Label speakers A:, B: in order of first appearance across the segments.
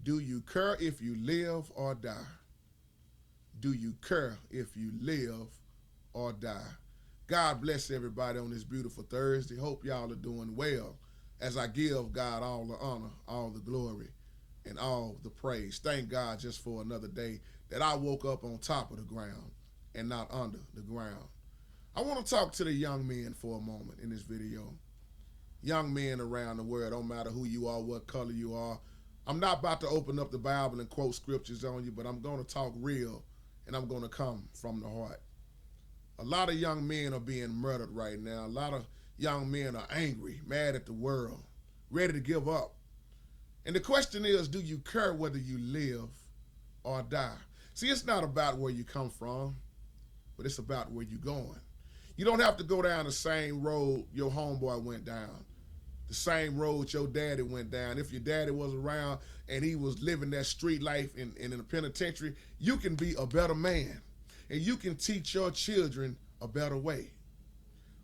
A: Do you care if you live or die? Do you care if you live or die? God bless everybody on this beautiful Thursday. Hope y'all are doing well as I give God all the honor, all the glory, and all the praise. Thank God just for another day that I woke up on top of the ground and not under the ground. I want to talk to the young men for a moment in this video. Young men around the world, don't matter who you are, what color you are. I'm not about to open up the Bible and quote scriptures on you, but I'm going to talk real and I'm going to come from the heart. A lot of young men are being murdered right now. A lot of young men are angry, mad at the world, ready to give up. And the question is, do you care whether you live or die? See, it's not about where you come from, but it's about where you're going. You don't have to go down the same road your homeboy went down, the same road your daddy went down. If your daddy was around and he was living that street life in a penitentiary, you can be a better man. And you can teach your children a better way.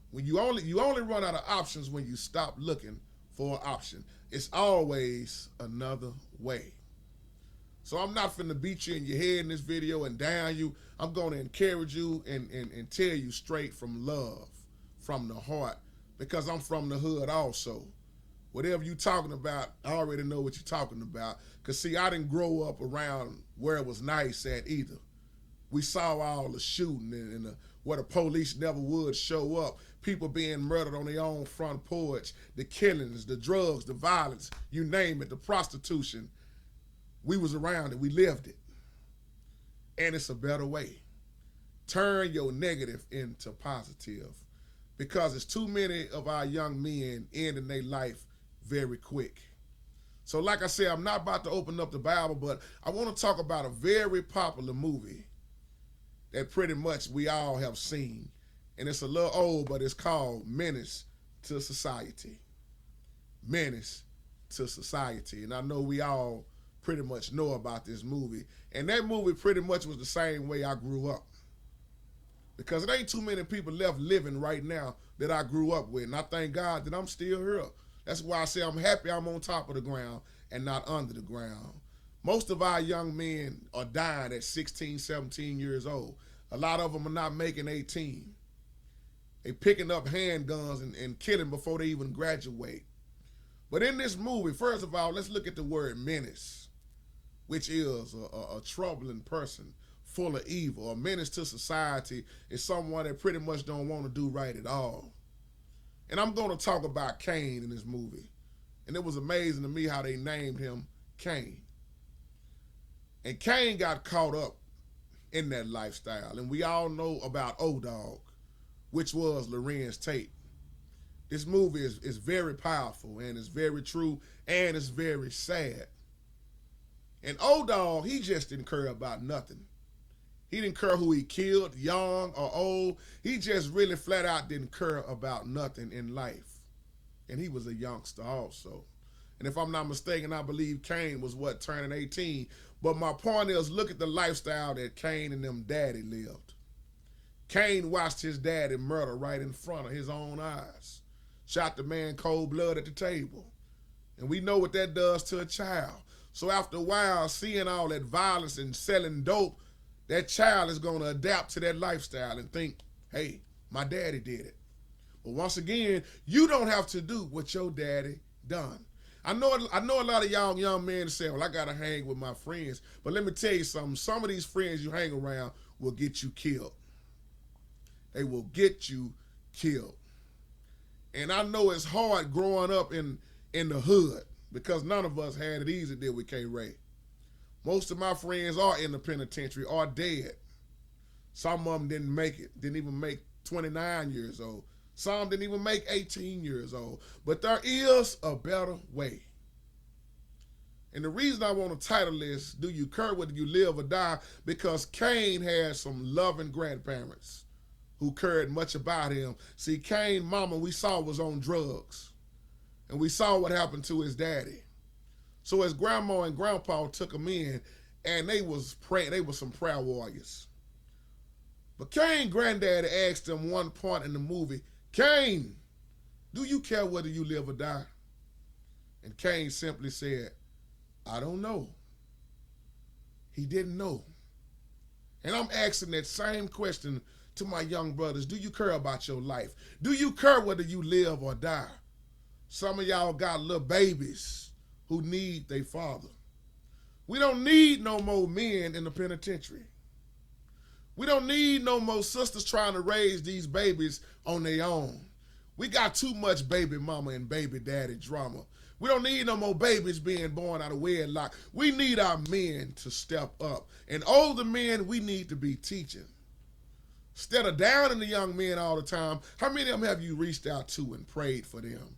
A: When you only run out of options when you stop looking for an option. It's always another way. So I'm not finna beat you in your head in this video and down you. I'm gonna encourage you and tell you straight from love, from the heart, because I'm from the hood also. Whatever you talking about, I already know what you're talking about. Cause see, I didn't grow up around where it was nice at either. We saw all the shooting and where the police never would show up. People being murdered on their own front porch. The killings, the drugs, the violence, you name it, the prostitution. We was around it. We lived it. And it's a better way. Turn your negative into positive. Because it's too many of our young men ending their life very quick. So like I said, I'm not about to open up the Bible, but I want to talk about a very popular movie that pretty much we all have seen. And it's a little old, but it's called Menace to Society. Menace to Society. And I know we all pretty much know about this movie. And that movie pretty much was the same way I grew up. Because it ain't too many people left living right now that I grew up with. And I thank God that I'm still here. That's why I say I'm happy I'm on top of the ground and not under the ground. Most of our young men are dying at 16, 17 years old. A lot of them are not making 18. They picking up handguns and killing before they even graduate. But in this movie, first of all, let's look at the word menace, which is a troubling person full of evil. A menace to society is someone that pretty much don't want to do right at all. And I'm going to talk about Cain in this movie. And it was amazing to me how they named him Cain. And Cain got caught up in that lifestyle. And we all know about O-Dog, which was Lorenz Tate. This movie is very powerful and it's very true and it's very sad. And O-Dog, he just didn't care about nothing. He didn't care who he killed, young or old. He just really flat out didn't care about nothing in life. And he was a youngster also. And if I'm not mistaken, I believe Cain was turning 18. But my point is, look at the lifestyle that Cain and them daddy lived. Cain watched his daddy murder right in front of his own eyes. Shot the man cold blood at the table. And we know what that does to a child. So after a while, seeing all that violence and selling dope, that child is going to adapt to that lifestyle and think, hey, my daddy did it. But once again, you don't have to do what your daddy done. I know a lot of y'all young men say, well, I got to hang with my friends. But let me tell you something. Some of these friends you hang around will get you killed. They will get you killed. And I know it's hard growing up in the hood because none of us had it easy there with K-Ray. Most of my friends are in the penitentiary or dead. Some of them didn't make it, didn't even make 29 years old. Some didn't even make 18 years old. But there is a better way. And the reason I want to title this, Do You Care Whether You Live or Die? Because Cain had some loving grandparents who cared much about him. See, Cain's mama, we saw, was on drugs. And we saw what happened to his daddy. So his grandma and grandpa took him in, and they was praying. They were some prayer warriors. But Cain's granddaddy asked him one point in the movie, Cain, do you care whether you live or die? And Cain simply said, I don't know. He didn't know. And I'm asking that same question to my young brothers. Do you care about your life? Do you care whether you live or die? Some of y'all got little babies who need their father. We don't need no more men in the penitentiary. We don't need no more sisters trying to raise these babies on their own. We got too much baby mama and baby daddy drama. We don't need no more babies being born out of wedlock. We need our men to step up. And older men, we need to be teaching. Instead of downing the young men all the time, how many of them have you reached out to and prayed for them?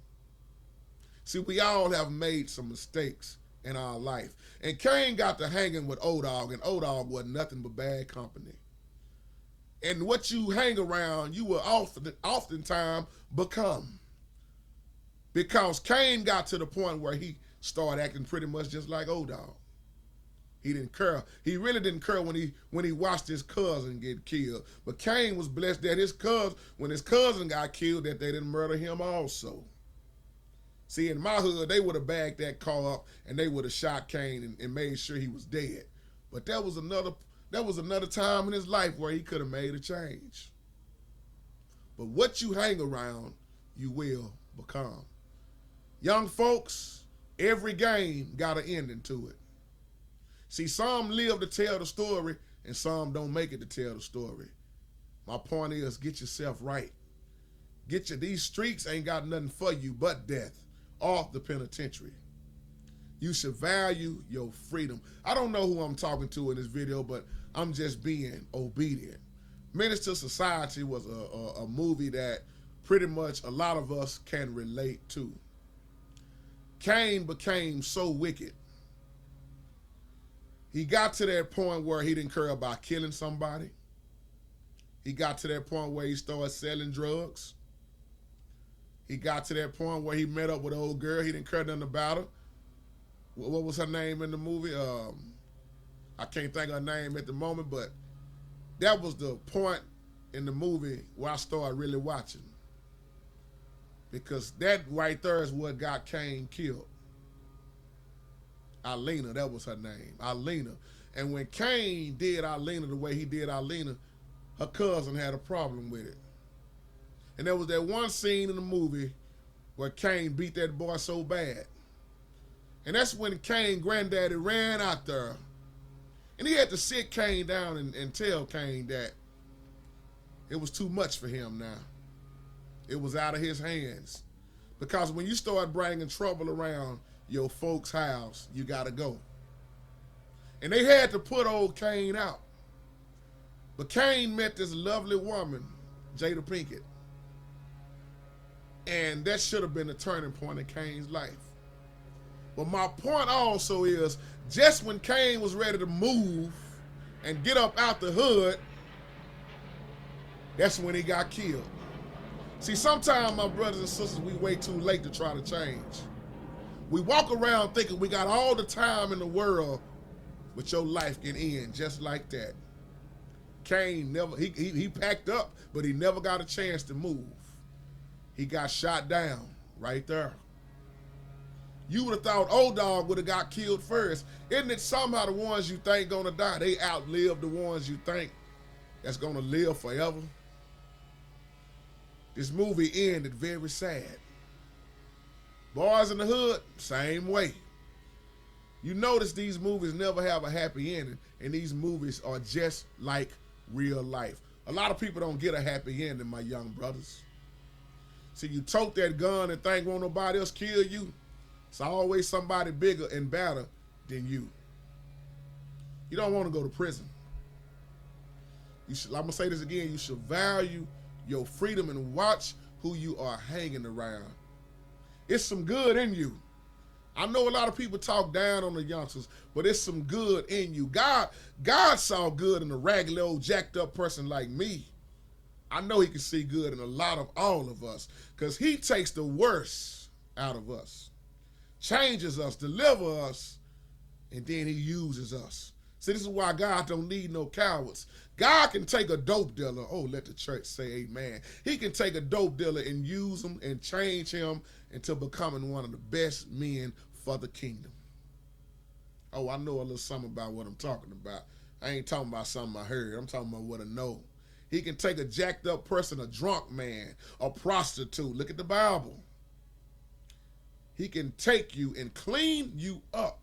A: See, we all have made some mistakes in our life. And Cain got to hanging with O-Dog, and O-Dog wasn't nothing but bad company. And what you hang around, you will oftentimes become. Because Cain got to the point where he started acting pretty much just like O-Dog. He didn't care. He really didn't care when he watched his cousin get killed. But Cain was blessed that when his cousin got killed, that they didn't murder him also. See, in my hood, they would have bagged that car up and they would have shot Cain and made sure he was dead. But that was another time in his life where he could have made a change. But what you hang around, you will become. Young folks, every game got an ending to it. See, some live to tell the story and some don't make it to tell the story. My point is, get yourself right. These streets ain't got nothing for you but death off the penitentiary. You should value your freedom. I don't know who I'm talking to in this video, but I'm just being obedient. Menace to Society was a movie that pretty much a lot of us can relate to. Cain became so wicked. He got to that point where he didn't care about killing somebody. He got to that point where he started selling drugs. He got to that point where he met up with an old girl. He didn't care nothing about her. What was her name in the movie? I can't think of her name at the moment, but that was the point in the movie where I started really watching. Because that right there is what got Cain killed. Alina, that was her name, Alina. And when Cain did Alina the way he did Alina, her cousin had a problem with it. And there was that one scene in the movie where Cain beat that boy so bad. And that's when Cain granddaddy ran out there. And he had to sit Cain down and tell Cain that it was too much for him now. It was out of his hands. Because when you start bringing trouble around your folks' house, you got to go. And they had to put old Cain out. But Cain met this lovely woman, Jada Pinkett. And that should have been the turning point in Cain's life. But my point also is, just when Cain was ready to move and get up out the hood, that's when he got killed. See, sometimes, my brothers and sisters, we wait too late to try to change. We walk around thinking we got all the time in the world, but your life can end just like that. Cain he packed up, but he never got a chance to move. He got shot down right there. You would have thought O-Dog would have got killed first. Isn't it somehow the ones you think gonna die, they outlive the ones you think that's gonna live forever? This movie ended very sad. Boys in the Hood, same way. You notice these movies never have a happy ending, and these movies are just like real life. A lot of people don't get a happy ending, my young brothers. See, you tote that gun and think won't nobody else kill you. It's always somebody bigger and better than you. You don't want to go to prison. I'm going to say this again. You should value your freedom and watch who you are hanging around. It's some good in you. I know a lot of people talk down on the youngsters, but it's some good in you. God saw good in a raggedy old jacked up person like me. I know he can see good in a lot of all of us, because he takes the worst out of us, changes us, delivers us, and then he uses us. See, this is why God don't need no cowards. God can take a dope dealer. Oh, let the church say amen. He can take a dope dealer and use him and change him into becoming one of the best men for the kingdom. Oh, I know a little something about what I'm talking about. I ain't talking about something I heard. I'm talking about what I know. He can take a jacked up person, a drunk man, a prostitute. Look at the Bible. He can take you and clean you up.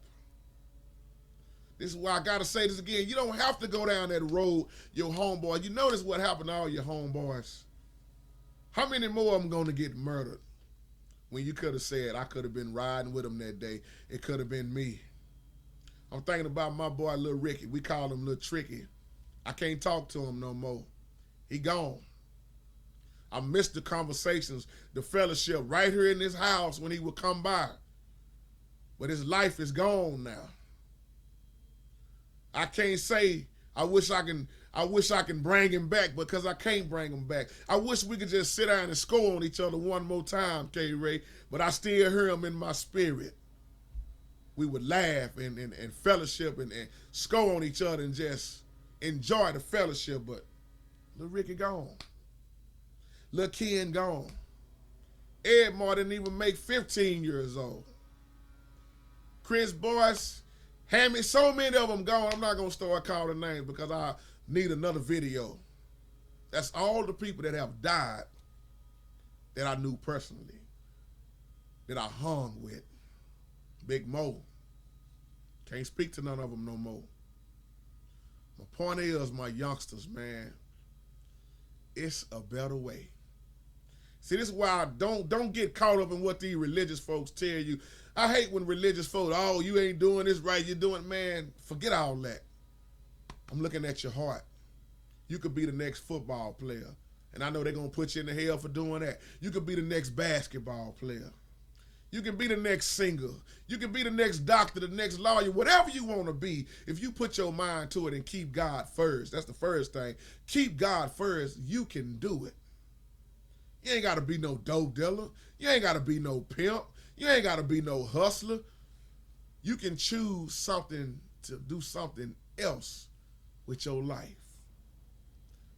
A: This is why I got to say this again. You don't have to go down that road, your homeboy. You notice what happened to all your homeboys. How many more of them going to get murdered? When you could have said, I could have been riding with him that day. It could have been me. I'm thinking about my boy, Little Ricky. We call him Little Tricky. I can't talk to him no more. He gone. I missed the conversations, the fellowship right here in this house when he would come by. But his life is gone now. I can't say I wish I can bring him back because I can't bring him back. I wish we could just sit down and score on each other one more time, K-Ray, but I still hear him in my spirit. We would laugh and fellowship and score on each other and just enjoy the fellowship, but Little Ricky gone. Little Ken gone. Edmar didn't even make 15 years old. Chris Boyce, Hammy, so many of them gone. I'm not going to start calling names because I need another video. That's all the people that have died that I knew personally, that I hung with. Big Mo. Can't speak to none of them no more. My point is, my youngsters, man, it's a better way. See, this is why I don't get caught up in what these religious folks tell you. I hate when religious folks, oh, you ain't doing this right, you're doing, man, forget all that. I'm looking at your heart. You could be the next football player, and I know they're going to put you in the hell for doing that. You could be the next basketball player. You can be the next singer. You can be the next doctor, the next lawyer, whatever you want to be. If you put your mind to it and keep God first, that's the first thing. Keep God first, you can do it. You ain't got to be no dope dealer. You ain't got to be no pimp. You ain't got to be no hustler. You can choose something to do something else with your life.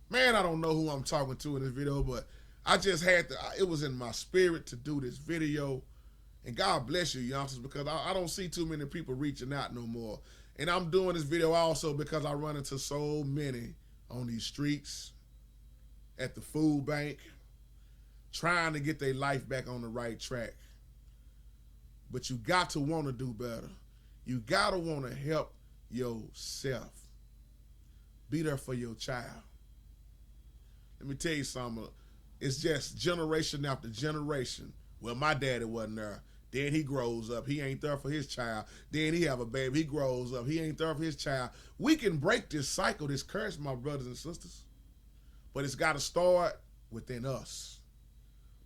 A: Man, I don't know who I'm talking to in this video, but I just had to, it was in my spirit to do this video. And God bless you, youngsters, because I don't see too many people reaching out no more. And I'm doing this video also because I run into so many on these streets, at the food bank, trying to get their life back on the right track. But you got to want to do better. You got to want to help yourself. Be there for your child. Let me tell you something. It's just generation after generation. Well, my daddy wasn't there. Then he grows up. He ain't there for his child. Then he have a baby. He grows up. He ain't there for his child. We can break this cycle, this curse, my brothers and sisters. But it's got to start within us.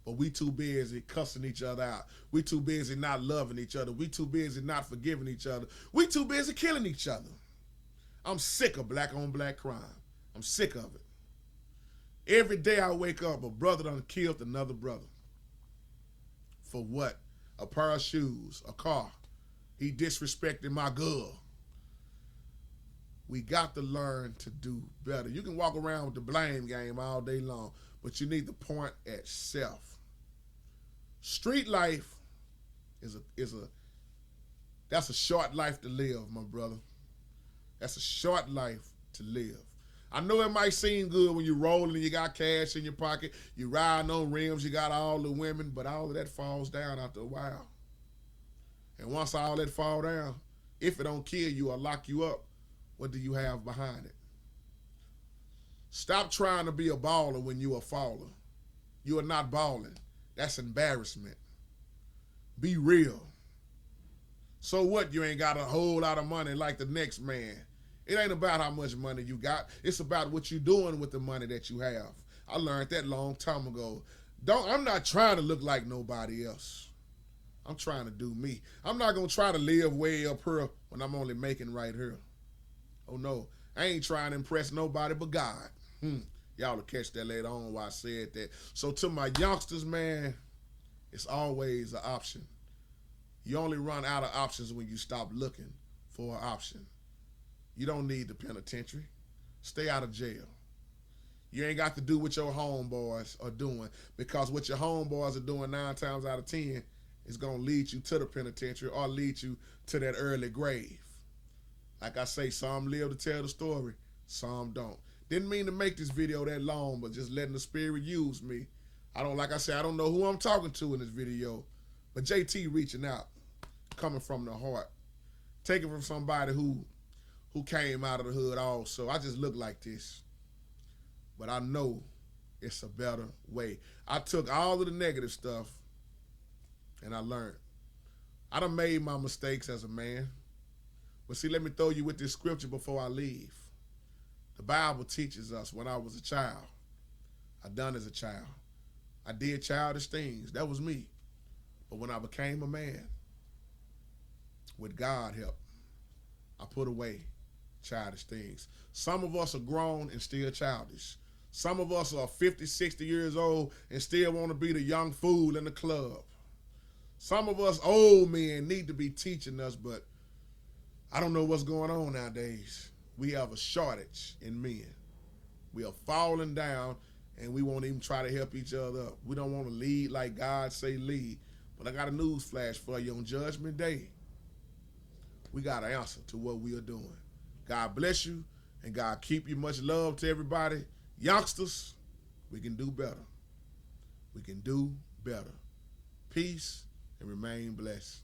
A: But we too busy cussing each other out. We too busy not loving each other. We too busy not forgiving each other. We too busy killing each other. I'm sick of black on black crime. I'm sick of it. Every day I wake up, a brother done killed another brother. For what? A pair of shoes, a car. He disrespected my girl. We got to learn to do better. You can walk around with the blame game all day long, but you need to point at self. Street life that's a short life to live, my brother. That's a short life to live. I know it might seem good when you're rolling and you got cash in your pocket, you riding on rims, you got all the women, but all of that falls down after a while. And once all that fall down, if it don't kill you or lock you up, what do you have behind it? Stop trying to be a baller when you a faller. You are not balling. That's embarrassment. Be real. So what? You ain't got a whole lot of money like the next man. It ain't about how much money you got. It's about what you're doing with the money that you have. I learned that long time ago. I'm not trying to look like nobody else. I'm trying to do me. I'm not going to try to live way up here when I'm only making right here. Oh, no. I ain't trying to impress nobody but God. Y'all will catch that later on why I said that. So to my youngsters, man, it's always an option. You only run out of options when you stop looking for an option. You don't need the penitentiary. Stay out of jail. You ain't got to do what your homeboys are doing, because what your homeboys are doing 9 times out of 10 is going to lead you to the penitentiary or lead you to that early grave. Like I say, some live to tell the story, some don't. Didn't mean to make this video that long, but just letting the Spirit use me. Like I said, I don't know who I'm talking to in this video, but JT reaching out, coming from the heart, taking from somebody who came out of the hood also. I just look like this, but I know it's a better way. I took all of the negative stuff and I learned. I done made my mistakes as a man. But see, let me throw you with this scripture before I leave. The Bible teaches us when I was a child, I done as a child. I did childish things. That was me. But when I became a man, with God help, I put away childish things. Some of us are grown and still childish. Some of us are 50, 60 years old and still want to be the young fool in the club. Some of us old men need to be teaching us, but I don't know what's going on nowadays. We have a shortage in men. We are falling down and we won't even try to help each other up. We don't want to lead like God say lead. But I got a news flash for you. On Judgment Day, we got to answer to what we are doing. God bless you and God keep you. Much love to everybody. Youngsters, we can do better. We can do better. Peace and remain blessed.